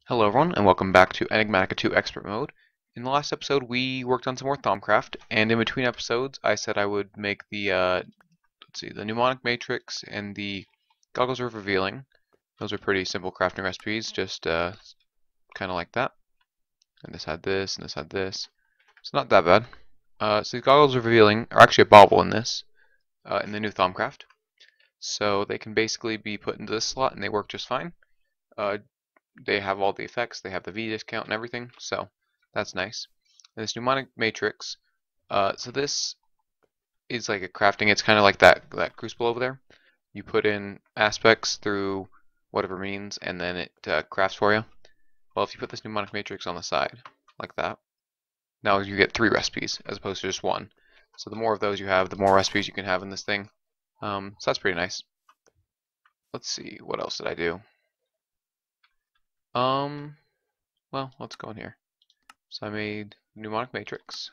Hello everyone, and welcome back to Enigmatica 2 Expert Mode. In the last episode, we worked on some more Thaumcraft, and in between episodes, I said I would make the mnemonic matrix and the goggles of revealing. Those are pretty simple crafting recipes, just kind of like that. And this had this, and this had this. It's not that bad. So the goggles of revealing are actually a bauble in this, in the new Thaumcraft. So they can basically be put into this slot, and they work just fine. They have all the effects, they have the V discount and everything, so that's nice. And this mnemonic matrix, so this is like a crafting, it's kind of like that crucible over there. You put in aspects through whatever means, and then it crafts for you. Well, if you put this mnemonic matrix on the side, like that, now you get 3 recipes as opposed to just 1. So the more of those you have, the more recipes you can have in this thing. So that's pretty nice. Let's see, what else did I do? Well, let's go in here. So I made mnemonic matrix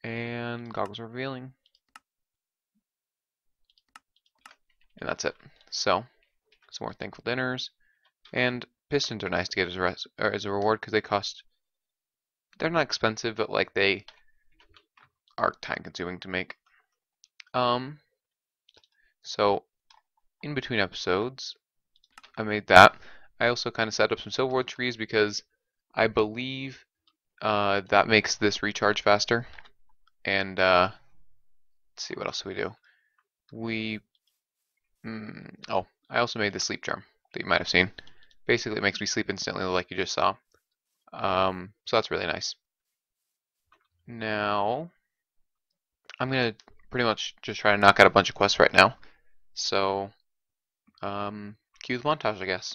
and goggles are revealing, and that's it. So some more thankful dinners, and pistons are nice to get as a reward because they're not expensive, but like they are time consuming to make. So in between episodes, I made that. I also kind of set up some silverwood trees because I believe that makes this recharge faster. And let's see, what else do we do? Oh, I also made the sleep charm that you might have seen. Basically, it makes me sleep instantly, like you just saw. So that's really nice. Now, I'm gonna pretty much just try to knock out a bunch of quests right now. So, cue the montage, I guess.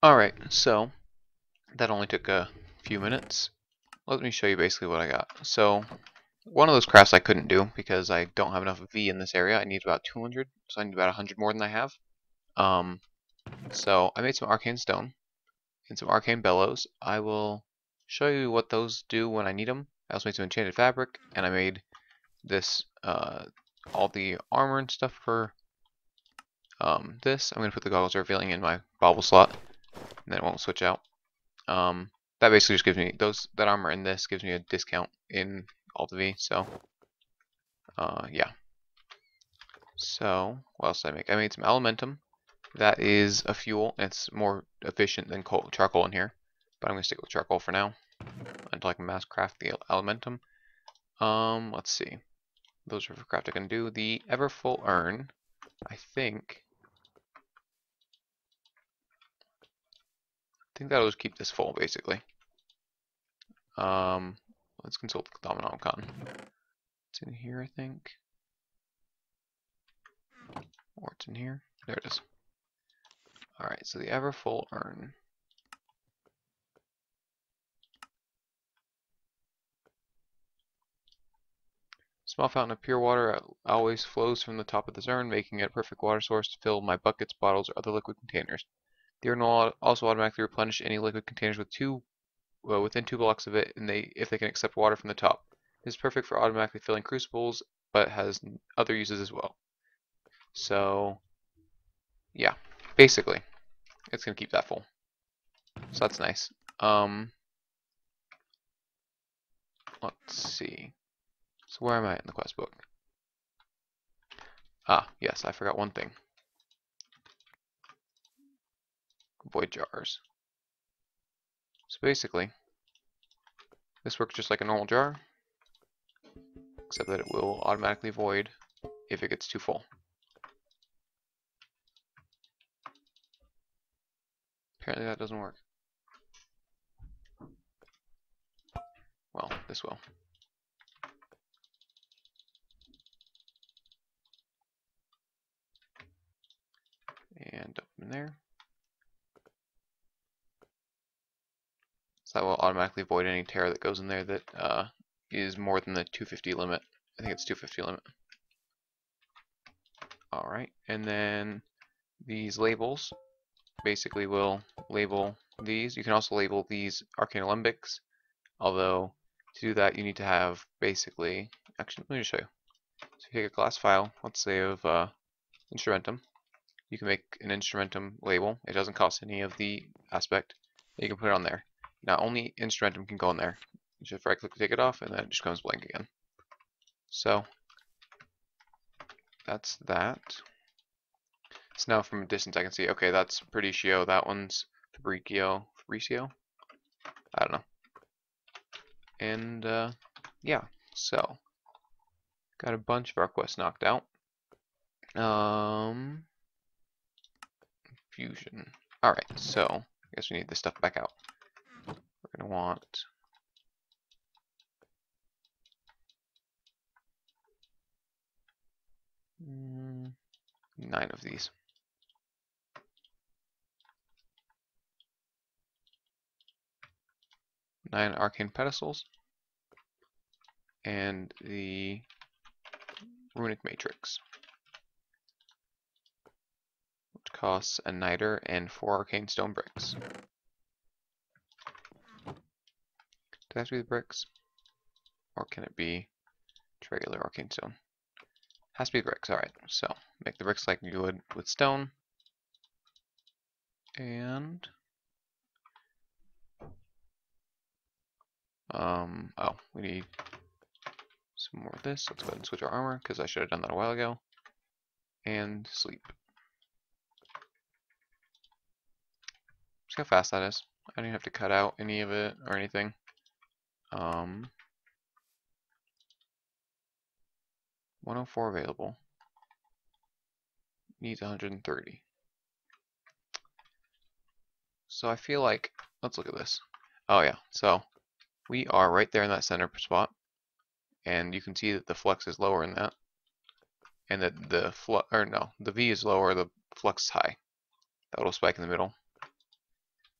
Alright, so that only took a few minutes. Let me show you basically what I got. So, one of those crafts I couldn't do because I don't have enough V in this area. I need about 200, so I need about 100 more than I have. So I made some arcane stone and some arcane bellows. I will show you what those do when I need them. I also made some enchanted fabric, and I made this all the armor and stuff for this. I'm gonna put the goggles revealing in my bauble slot, and then it won't switch out. That basically just gives me that armor in this gives me a discount in all the V. So yeah. So what else did I make? I made some elementum. That is a fuel, and it's more efficient than charcoal in here. But I'm going to stick with charcoal for now until I can mass craft the elementum. Let's see. Those are for craft I can do. The ever full urn, I think that'll just keep this full basically. Let's consult the Thaumic. It's in here, I think. Or it's in here. There it is. Alright, so the ever full urn. Small fountain of pure water always flows from the top of this urn, making it a perfect water source to fill my buckets, bottles, or other liquid containers. The urn will also automatically replenish any liquid containers within 2 blocks of it, and if they can accept water from the top. This is perfect for automatically filling crucibles, but has other uses as well. So, yeah, basically, it's gonna keep that full. So that's nice. Let's see. So where am I in the quest book? Ah, yes, I forgot one thing. Void jars. So basically, this works just like a normal jar, except that it will automatically void if it gets too full. Apparently that doesn't work. Well, this will. and dump them in there. So that will automatically avoid any terra that goes in there that is more than the 250 limit. I think it's 250 limit. Alright, and then these labels basically will label these. You can also label these arcane alembics, although to do that you need to have basically, actually let me just show you. So you take a class file, let's say of instrumentum. You can make an instrumentum label. It doesn't cost any of the aspect. You can put it on there. Now only instrumentum can go in there. You just right click to take it off and then it just comes blank again. So that's that. So now from a distance I can see, okay, that's Perdicio, that one's Fabricio, I don't know. And yeah, so got a bunch of our quests knocked out. Fusion. Alright, so I guess we need this stuff back out. We're gonna want nine of these. Nine arcane pedestals and the runic matrix, which costs a niter and 4 arcane stone bricks. Do that have to be the bricks? Or can it be regular arcane stone? Has to be bricks, alright. So make the bricks like you would with stone. And oh, we need some more of this. Let's go ahead and switch our armor, because I should have done that a while ago. And sleep. See how fast that is. I didn't have to cut out any of it or anything. 104 available. Needs 130. So I feel like, let's look at this. Oh yeah, so we are right there in that center spot. And you can see that the flux is lower in that. And that the the V is lower, the flux is high. That little spike in the middle.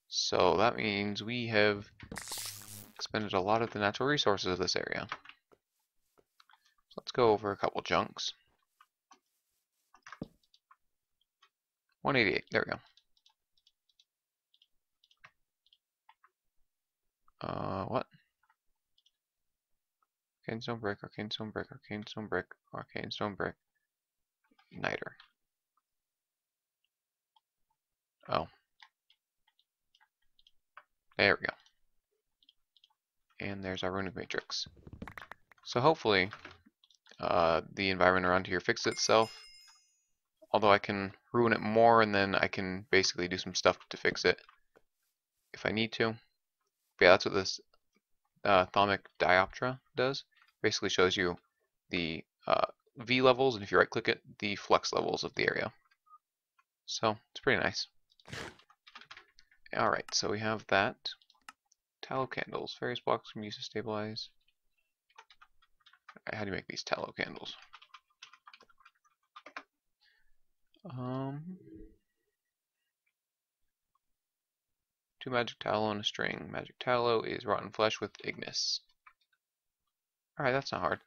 So that means we have expended a lot of the natural resources of this area. So let's go over a couple chunks. 188, there we go. What? Arcane stone brick, arcane stone brick, arcane stone brick, arcane stone brick, niter. Oh. There we go. And there's our runic matrix. So hopefully the environment around here fixes itself. Although I can ruin it more and then I can basically do some stuff to fix it if I need to. But yeah, that's what this Thaumic dioptra does. Basically shows you the V levels, and if you right click it, the flux levels of the area. So it's pretty nice. Alright, so we have that. Tallow candles. Various blocks can be used to stabilize. Alright, how do you make these tallow candles? 2 magic tallow and a string. Magic tallow is rotten flesh with ignis. Alright, that's not hard.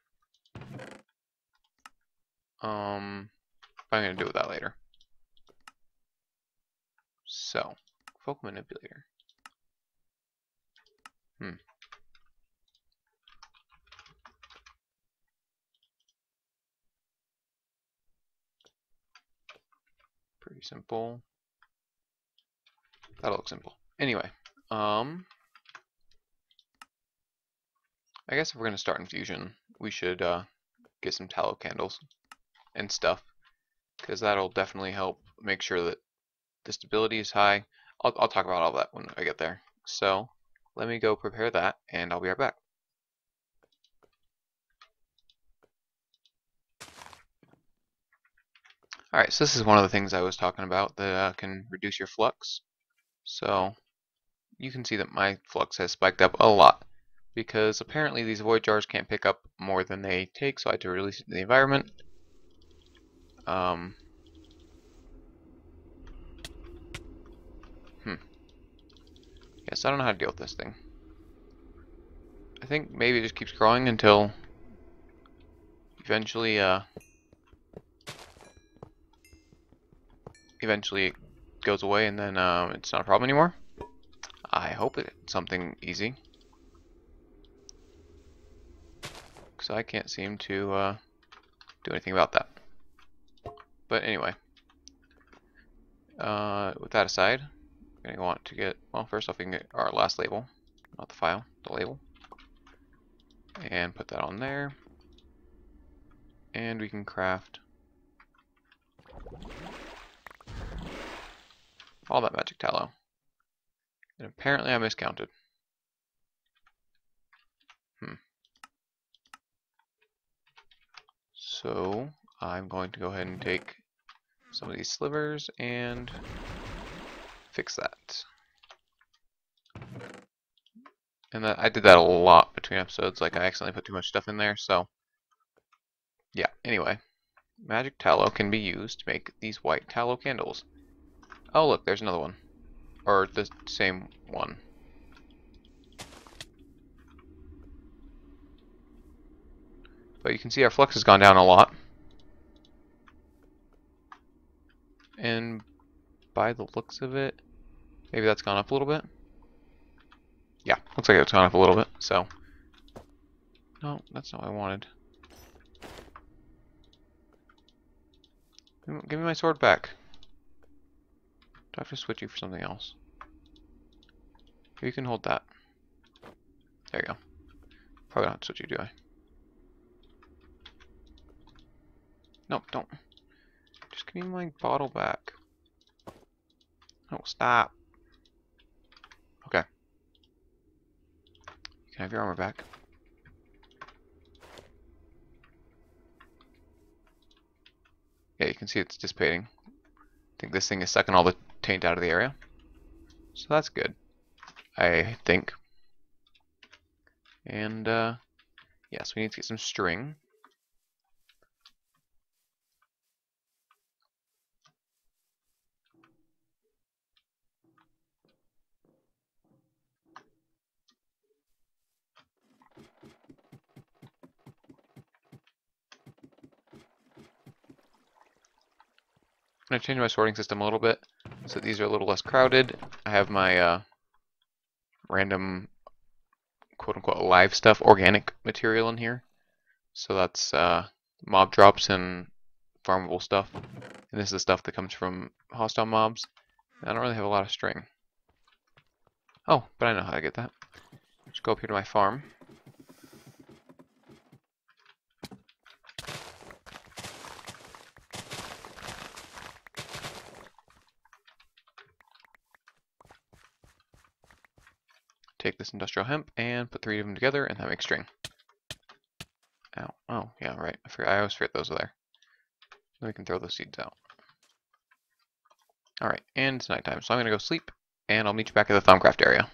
I'm gonna do with that later. So, folk manipulator. Pretty simple. That'll look simple. Anyway, I guess if we're gonna start in fusion, we should get some tallow candles and stuff, because that'll definitely help make sure that the stability is high. I'll talk about all that when I get there. So let me go prepare that, and I'll be right back. Alright, so this is one of the things I was talking about that can reduce your flux. So you can see that my flux has spiked up a lot, because apparently these void jars can't pick up more than they take, so I had to release it to the environment. Yes, I don't know how to deal with this thing. I think maybe it just keeps growing until eventually it goes away, and then it's not a problem anymore. I hope it's something easy, because I can't seem to do anything about that. But anyway, with that aside, I'm gonna want to get, well, first off we can get our last label, not the file, the label, and put that on there, and we can craft all that magic tallow. And apparently I miscounted. So I'm going to go ahead and take some of these slivers and fix that. And I did that a lot between episodes, like I accidentally put too much stuff in there, so yeah, anyway. Magic tallow can be used to make these white tallow candles. Oh look, there's another one. Or the same one. But you can see our flux has gone down a lot. And by the looks of it, maybe that's gone up a little bit. Yeah, looks like it's gone up a little bit, so. No, that's not what I wanted. Give me my sword back. Do I have to switch you for something else? You can hold that. There you go. Probably don't have to switch you, do I? No, don't. Just give me my bottle back. No, stop. Okay. You can have your armor back. Yeah, you can see it's dissipating. I think this thing is sucking all the taint out of the area. So that's good, I think. And, yes, we need to get some string. I'm going to change my sorting system a little bit so these are a little less crowded. I have my random quote-unquote live stuff, organic material in here. So that's mob drops and farmable stuff. And this is the stuff that comes from hostile mobs. I don't really have a lot of string. Oh, but I know how to get that. Just go up here to my farm. Take this industrial hemp and put 3 of them together, and that makes string. Ow. Oh, yeah, right. I always forget those are there. Then we can throw those seeds out. Alright, and it's nighttime, so I'm going to go sleep, and I'll meet you back at the Thaumcraft area.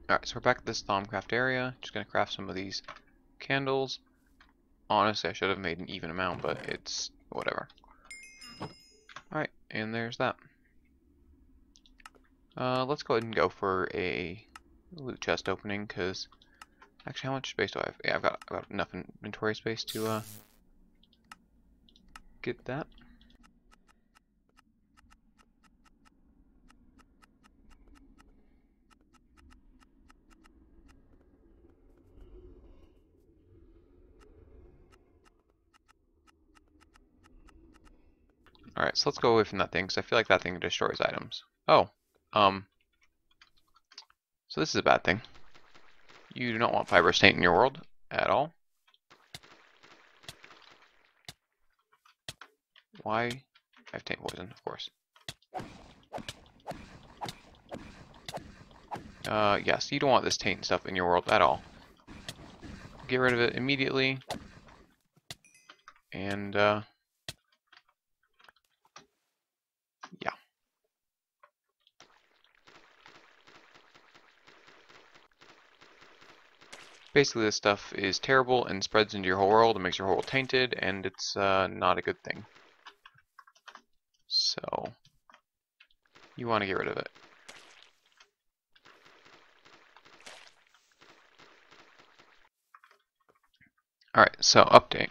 Alright, so we're back at this Thaumcraft area. Just going to craft some of these candles. Honestly, I should have made an even amount, but it's whatever. Alright, and there's that. Let's go ahead and go for a loot chest opening, because actually, how much space do I have? Yeah, I've got enough inventory space to get that. Alright, so let's go away from that thing, because I feel like that thing destroys items. Oh, so this is a bad thing. You do not want fibrous taint in your world at all. Why? I have taint poison, of course. Yes, you don't want this taint stuff in your world at all. Get rid of it immediately. And, yeah. Basically, this stuff is terrible and spreads into your whole world and makes your whole world tainted, and it's not a good thing. So, you want to get rid of it. Alright, so update.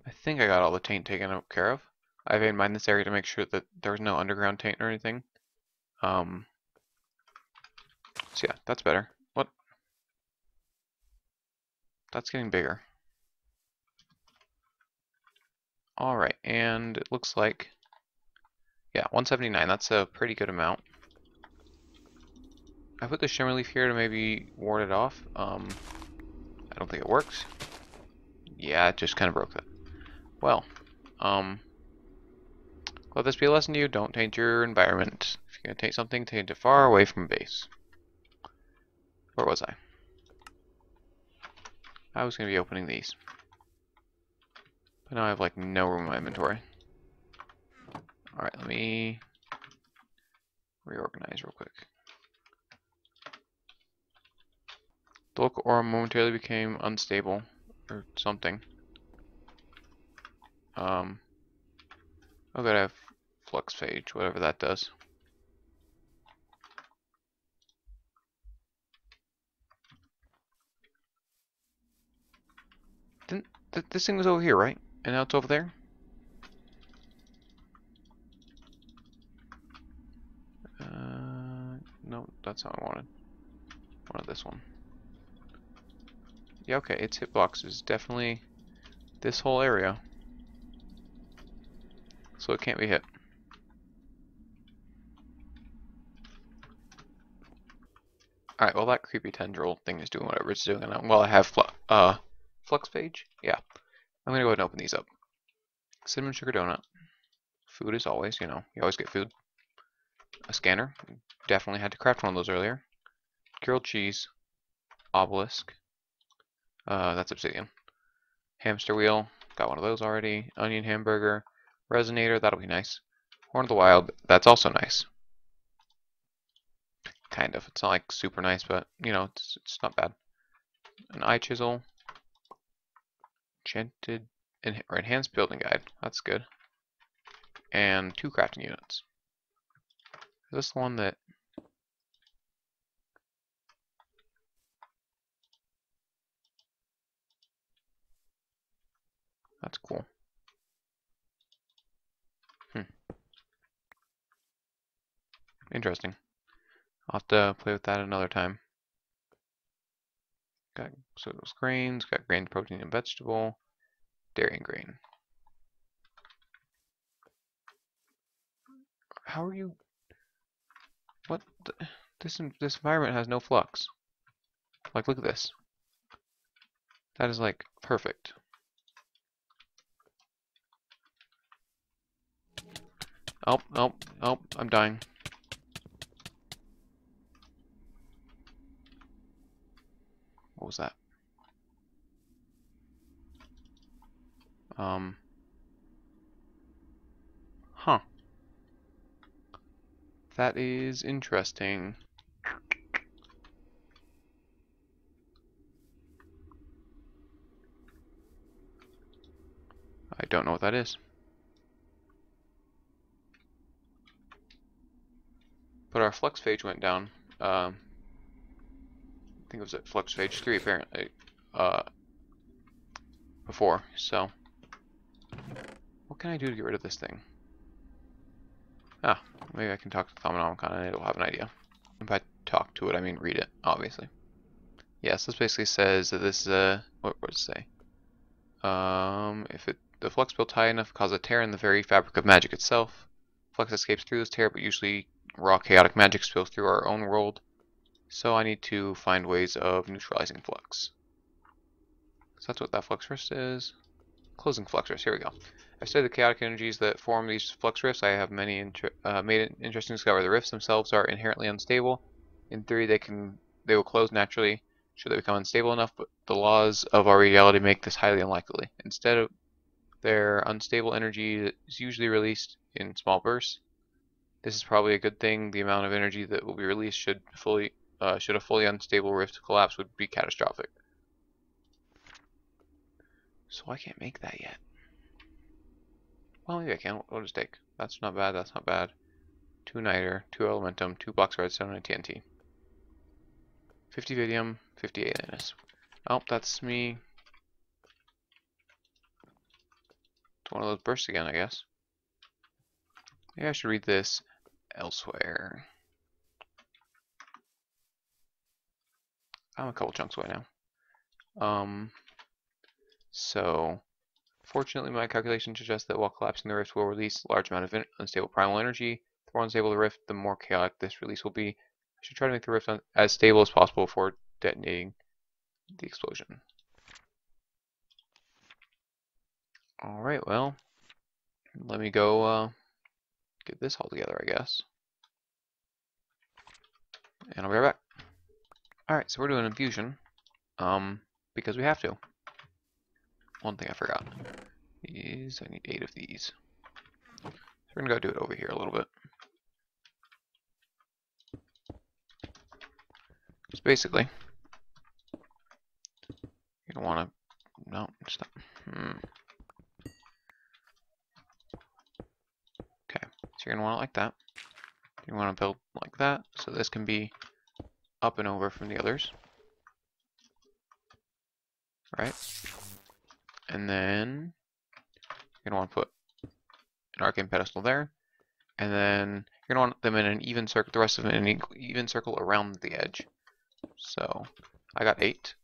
I think I got all the taint taken care of. I've mined this area to make sure that there's no underground taint or anything. So yeah, that's better. What? That's getting bigger. Alright, and it looks like, yeah, 179, that's a pretty good amount. I put the shimmer leaf here to maybe ward it off. I don't think it works. Yeah, it just kind of broke that. Well, let this be a lesson to you, don't taint your environment. If you're going to taint something, taint it far away from base. Where was I? I was going to be opening these. But now I have like no room in my inventory. Alright, let me reorganize real quick. The local aura momentarily became unstable, or something. Oh good, I have flux phage, whatever that does. This thing was over here, right? And now it's over there? No, that's not what I wanted. I wanted this one. Yeah, okay, its hitbox is definitely this whole area. So it can't be hit. Alright, well that creepy tendril thing is doing whatever it's doing, and while I have flux phage, yeah. I'm gonna go ahead and open these up. Cinnamon sugar donut. Food as always, you know, you always get food. A scanner. Definitely had to craft one of those earlier. Grilled cheese. Obelisk. That's obsidian. Hamster wheel. Got one of those already. Onion hamburger. Resonator. That'll be nice. Horn of the Wild. That's also nice. Kind of. It's not like super nice, but you know, it's not bad. An eye chisel. Enchanted or enhanced building guide. That's good. And 2 crafting units. Is this the one that? That's cool. Interesting. I'll have to play with that another time. Got so those grains, got grain, protein, and vegetable, dairy and grain. How are you? What? This environment has no flux. Like, look at this. That is like perfect. Oh, oh, oh! I'm dying. What was that? Huh. That is interesting. I don't know what that is. But our flux phage went down. I think it was at flux phage 3 apparently. Before, so what can I do to get rid of this thing? Ah, maybe I can talk to Thaumic and it'll have an idea. If I talk to it, I mean read it, obviously. Yes, this basically says that this is a what does it say? If the flux built high enough cause a tear in the very fabric of magic itself. Flux escapes through this tear, but usually raw chaotic magic spills through our own world. So I need to find ways of neutralizing flux. So that's what that flux rift is. Closing flux rifts. Here we go. I've studied the chaotic energies that form these flux rifts. I have made it interesting to discover the rifts themselves are inherently unstable. In theory, they will close naturally should they become unstable enough, but the laws of our reality make this highly unlikely. Instead of their unstable energy is usually released in small bursts. This is probably a good thing. The amount of energy that will be released should a fully unstable rift collapse would be catastrophic. So I can't make that yet. Well, maybe I can. What does it take? That's not bad. That's not bad. 2 niter, 2 elementum, 2 blocks of redstone, and TNT. 50 vidium, 58 inus. Oh, that's me It's one of those bursts again, I guess. Maybe I should read this elsewhere. I'm a couple chunks away now. So, fortunately, my calculation suggests that while collapsing the rift will release a large amount of unstable primal energy. The more unstable the rift, the more chaotic this release will be. I should try to make the rift as stable as possible before detonating the explosion. Alright, well, let me go get this all together, I guess. And I'll be right back. Alright, so we're doing infusion, because we have to. One thing I forgot is I need 8 of these. So we're gonna go do it over here a little bit. So basically, you're gonna wanna, no, stop. Okay, so you're gonna want it like that. You want to build like that, so this can be up and over from the others, right? And then you're gonna want to put an arcane pedestal there, and then you're gonna want them in an even circle, the rest of them in an even circle around the edge. So I got 8.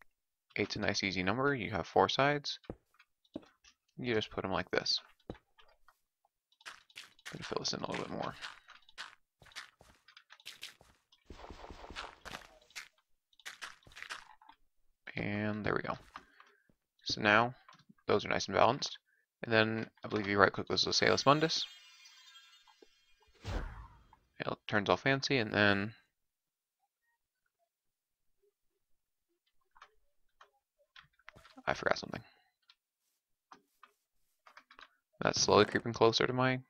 8's a nice easy number. You have 4 sides. You just put them like this. I'm gonna fill this in a little bit more. And there we go. So now those are nice and balanced. And then I believe you right click this as Salus Mundus. It turns all fancy, and then I forgot something. That's slowly creeping closer to my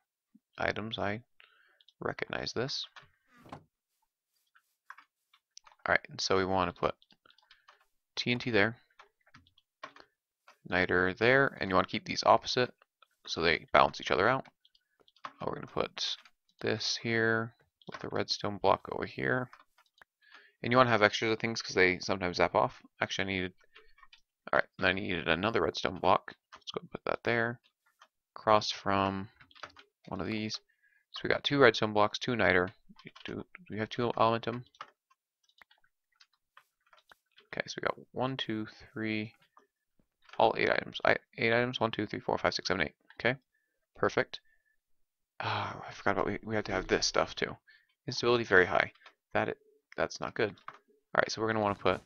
items. I recognize this. Alright, so we want to put TNT there, niter there, and you want to keep these opposite so they balance each other out. We're going to put this here with the redstone block over here. And you want to have extras of things because they sometimes zap off. Actually, I needed... Alright, I needed another redstone block. Let's go and put that there. Across from one of these. So we got 2 redstone blocks, 2 niter. Do we have 2 elementum? Okay, so we got 1, 2, 3, all 8 items. 8 items, 1, 2, 3, 4, 5, 6, 7, 8. Okay, perfect. I forgot about we have to have this stuff too. Instability very high. That's not good. Alright, so we're gonna want to put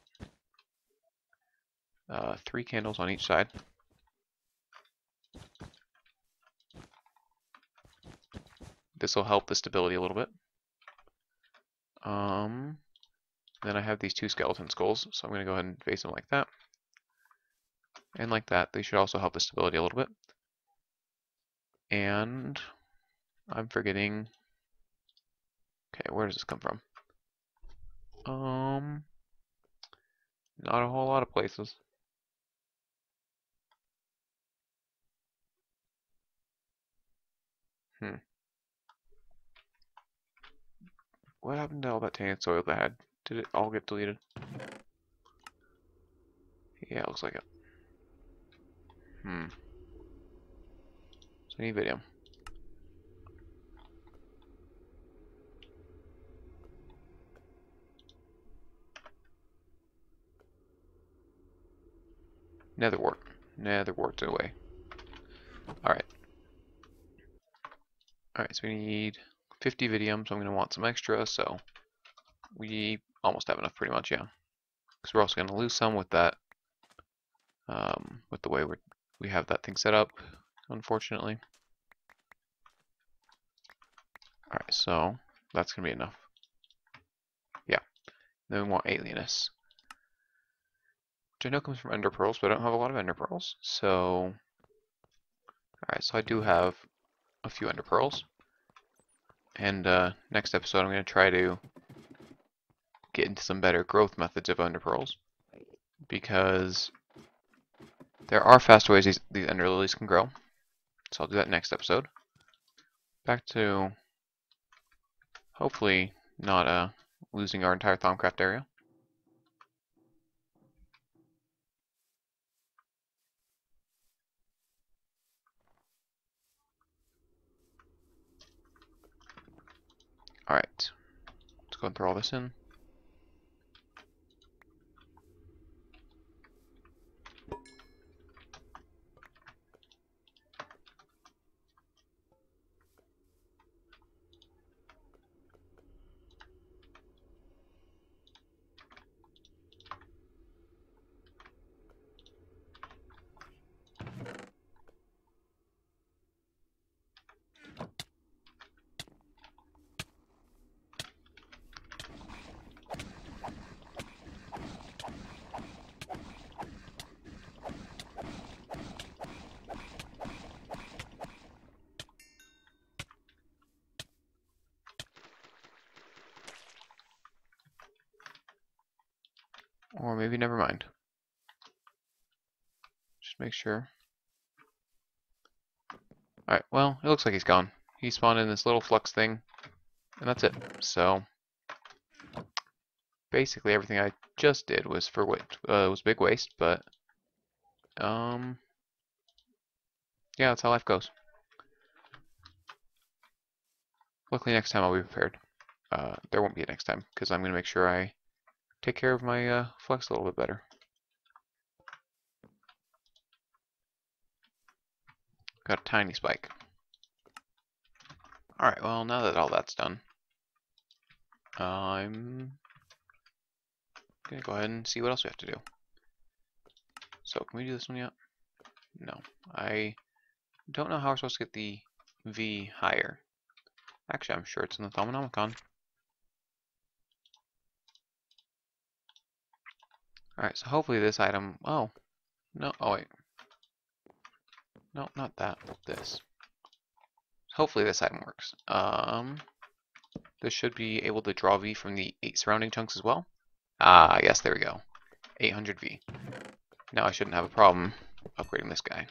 3 candles on each side. This will help the stability a little bit. Then I have these 2 skeleton skulls, so I'm going to go ahead and face them like that. And like that. They should also help the stability a little bit. And I'm forgetting... Okay, where does this come from? Not a whole lot of places. What happened to all that tainted soil that I had? Did it all get deleted? Yeah, it looks like it. So I need video. Netherwort. Netherwort's away. Alright. Alright, so we need 50 vidium, so I'm going to want some extra, so we almost have enough pretty much, yeah. Because we're also going to lose some with that, with the way we have that thing set up, unfortunately. Alright, so that's going to be enough. Yeah. Then we want alienus, which I know comes from ender pearls, but I don't have a lot of ender pearls, so... Alright, so I do have a few ender pearls. And next episode I'm going to try to get into some better growth methods of ender pearls, because there are faster ways these ender lilies can grow. So I'll do that next episode. Back to hopefully not losing our entire Thaumcraft area. Alright, let's go and throw all this in. Or maybe never mind. Just make sure. Alright, well, it looks like he's gone. He spawned in this little flux thing, and that's it. So, basically everything I just did was for was big waste, but, yeah, that's how life goes. Luckily next time I'll be prepared. There won't be a next time, because I'm going to make sure I take care of my flux a little bit better. Got a tiny spike. Alright, well, now that all that's done, I'm going to go ahead and see what else we have to do. So, can we do this one yet? No. I don't know how we're supposed to get the V higher. Actually, I'm sure it's in the Thaumic. Alright, so hopefully this item... Oh. No, oh wait. No, not that. This. Hopefully this item works. This should be able to draw V from the 8 surrounding chunks as well. Ah, yes, there we go. 800 V. Now I shouldn't have a problem upgrading this guy.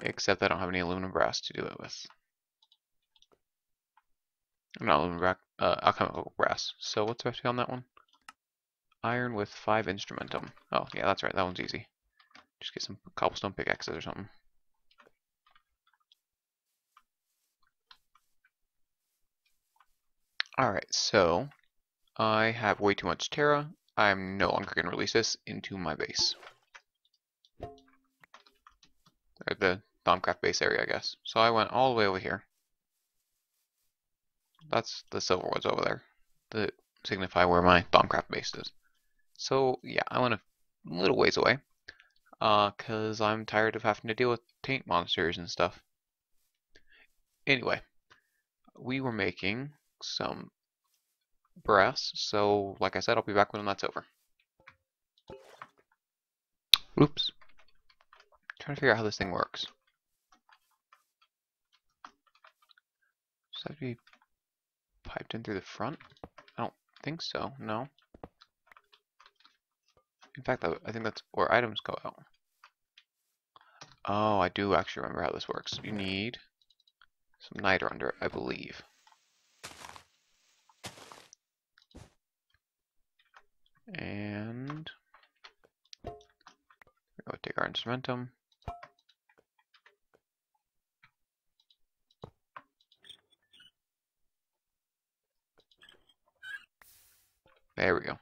Except I don't have any aluminum brass to do it with. Not aluminum brass, alchemical brass. So what's the recipe on that one? Iron with 5 instrumentum. Oh, yeah, that's right. That one's easy. Just get some cobblestone pickaxes or something. Alright, so I have way too much Terra. I'm no longer going to release this into my base. Or the Thaumcraft base area, I guess. So I went all the way over here. That's the silver ones over there that signify where my Thaumcraft base is. So yeah, I went a little ways away. Because I'm tired of having to deal with taint monsters and stuff. Anyway, we were making some brass, so like I said, I'll be back when that's over. Oops. Trying to figure out how this thing works. Does that have to be piped in through the front? I don't think so, no. In fact, I think that's where items go out. Oh, I do actually remember how this works. You need some niter under it, I believe. And we'll take our instrumentum. There we go.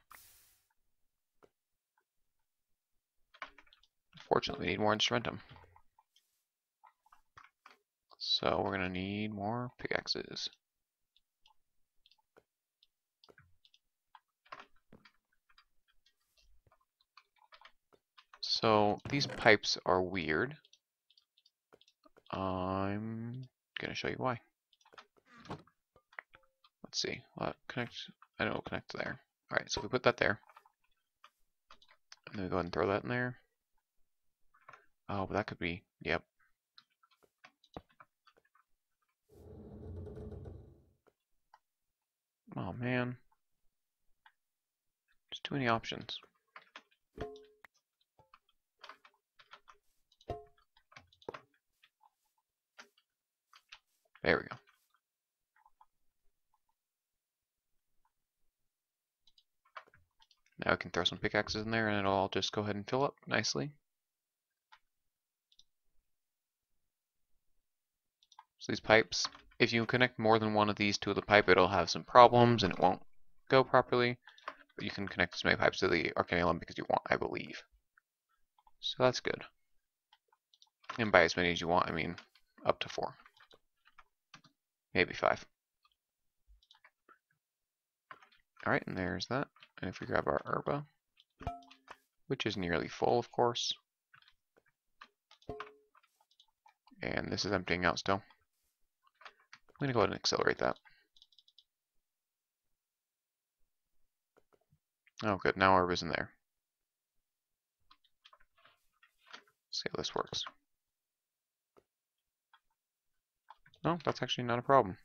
Fortunately, we need more instrumentum. So we're going to need more pickaxes. So these pipes are weird. I'm going to show you why. Let's see. Connect. I know it'll connect there. Alright, so we put that there. And then we go ahead and throw that in there. Oh, but that could be, yep. Oh man. There's too many options. There we go. Now we can throw some pickaxes in there and it'll all just go ahead and fill up nicely. So these pipes, if you connect more than one of these to the pipe, it'll have some problems and it won't go properly. But you can connect as many pipes to the arcanum because you want, I believe. So that's good. And by as many as you want, I mean up to 4. Maybe 5. Alright, and there's that. And if we grab our herba, which is nearly full, of course. And this is emptying out still. I'm going to go ahead and accelerate that. Oh good, now herba's in there. Let's see how this works. No, that's actually not a problem.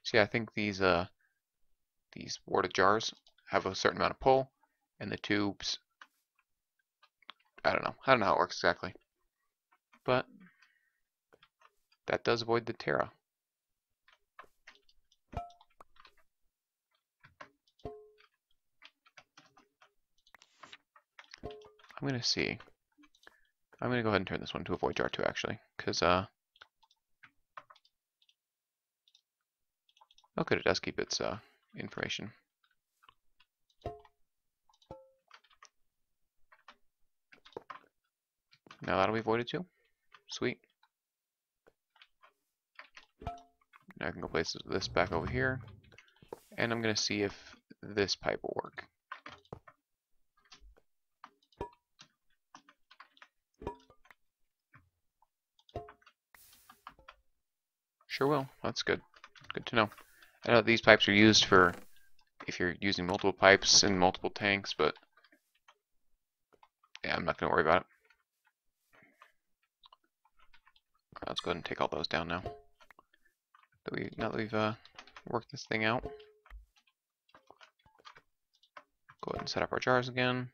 See, I think these water jars have a certain amount of pull, and the tubes, I don't know how it works exactly, but that does avoid the Terra. I'm gonna see. I'm gonna go ahead and turn this one to a void jar too, actually, because oh good, it does keep its information. Now that'll be voided too. Sweet. Now I can go place this back over here, and I'm gonna see if this pipe will work. Sure will. That's good. Good to know. I know these pipes are used for if you're using multiple pipes in multiple tanks, but yeah, I'm not going to worry about it. Right, let's go ahead and take all those down now. Now that we've worked this thing out, go ahead and set up our jars again.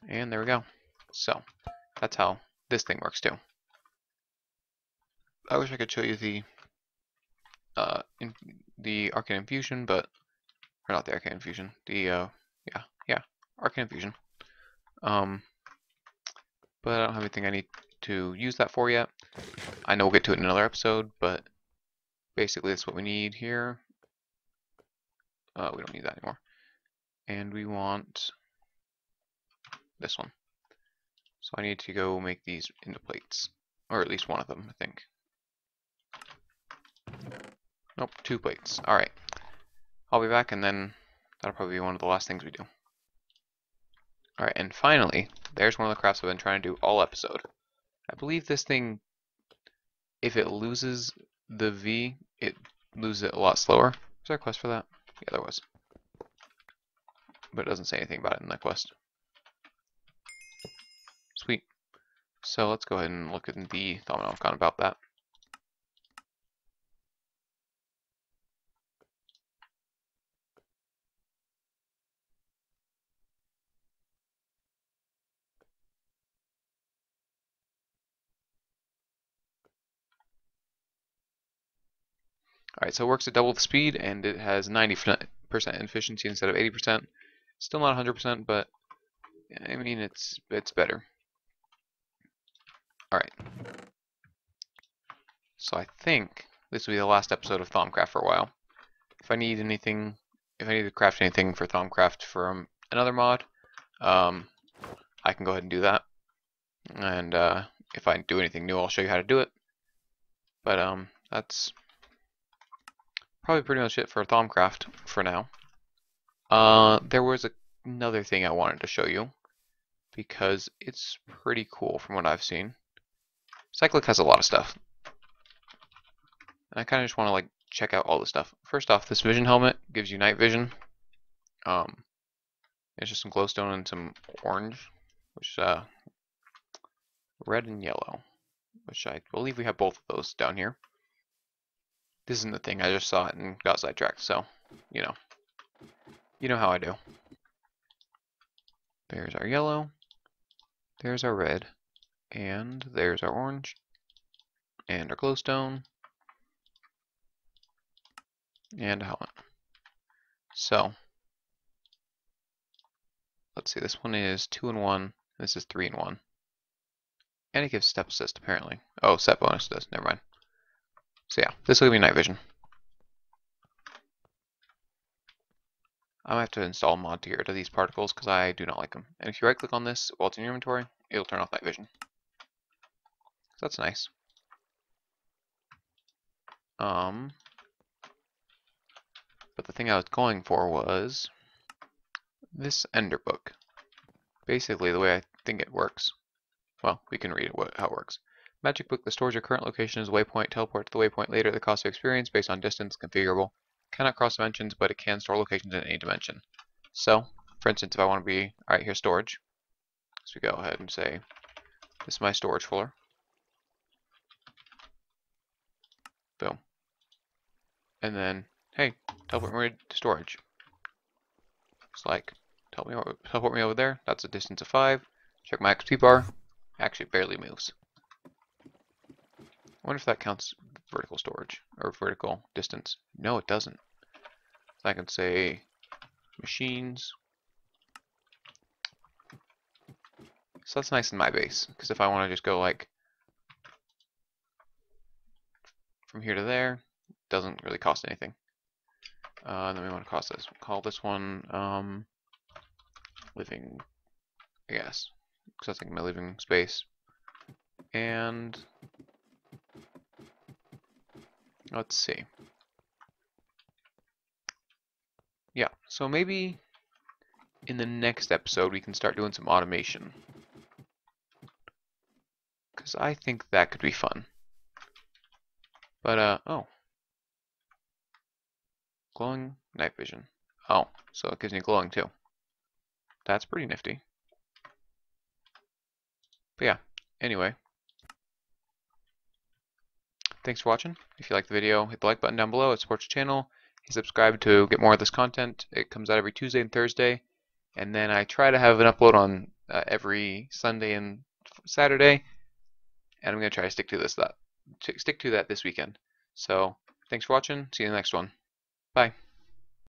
And there we go. So that's how this thing works too. I wish I could show you the Arcane Infusion, but or not the Arcane Infusion, the Arcane Infusion. But I don't have anything I need to use that for yet. I know we'll get to it in another episode, but basically that's what we need here. We don't need that anymore, and we want this one. So I need to go make these into plates, or at least one of them, I think. Nope, 2 plates. Alright. I'll be back, and then that'll probably be one of the last things we do. Alright, and finally, there's one of the crafts I've been trying to do all episode. I believe this thing, if it loses the V, it loses it a lot slower. Was there a quest for that? Yeah, there was. But it doesn't say anything about it in that quest. Sweet. So let's go ahead and look at the Thaumic about that. Alright, so it works at double the speed, and it has 90% efficiency instead of 80%. Still not 100%, but I mean it's better. Alright. So I think this will be the last episode of Thaumcraft for a while. If I need to craft anything for Thaumcraft from another mod, I can go ahead and do that. And if I do anything new, I'll show you how to do it. But that's probably pretty much it for Thaumcraft for now. There was another thing I wanted to show you because it's pretty cool from what I've seen. Cyclic has a lot of stuff, and I kind of just want to like check out all the stuff. First off, this vision helmet gives you night vision. It's just some glowstone and some orange, which red and yellow, which I believe we have both of those down here. This isn't the thing, I just saw it and got sidetracked, so you know how I do. There's our yellow, there's our red, and there's our orange, and our glowstone, and a helmet. So let's see, this one is 2 and 1, this is 3 and 1. And it gives step assist apparently. Oh, set bonus does, never mind. So yeah, this will give me night vision. I'm gonna have to install a mod to get rid of these particles because I do not like them. And if you right click on this while it's in your inventory, it'll turn off night vision. So that's nice. But the thing I was going for was this Ender book. Basically, the way I think it works. Well, we can read it how it works. Magic book that stores your current location as a waypoint. Teleport to the waypoint later. The cost of experience based on distance, configurable. Cannot cross dimensions, but it can store locations in any dimension. So, for instance, if I want to be, alright, here's storage. So we go ahead and say, this is my storage folder. Boom. And then, hey, teleport me to storage. It's like, teleport me over there. That's a distance of 5. Check my XP bar. Actually, it barely moves. I wonder if that counts vertical storage or vertical distance. No, it doesn't. So I can say machines. So that's nice in my base, because if I want to just go like from here to there, it doesn't really cost anything. Then we want to call this one living, I guess, because that's like my living space. And let's see. Yeah, so maybe in the next episode we can start doing some automation, because I think that could be fun. But oh, glowing night vision. Oh, so it gives me glowing too. That's pretty nifty. But yeah, anyway, thanks for watching. If you liked the video, hit the like button down below. It supports the channel. Hit subscribe to get more of this content. It comes out every Tuesday and Thursday, and then I try to have an upload on every Sunday and Saturday. And I'm gonna try to stick to that this weekend. So thanks for watching. See you in the next one. Bye.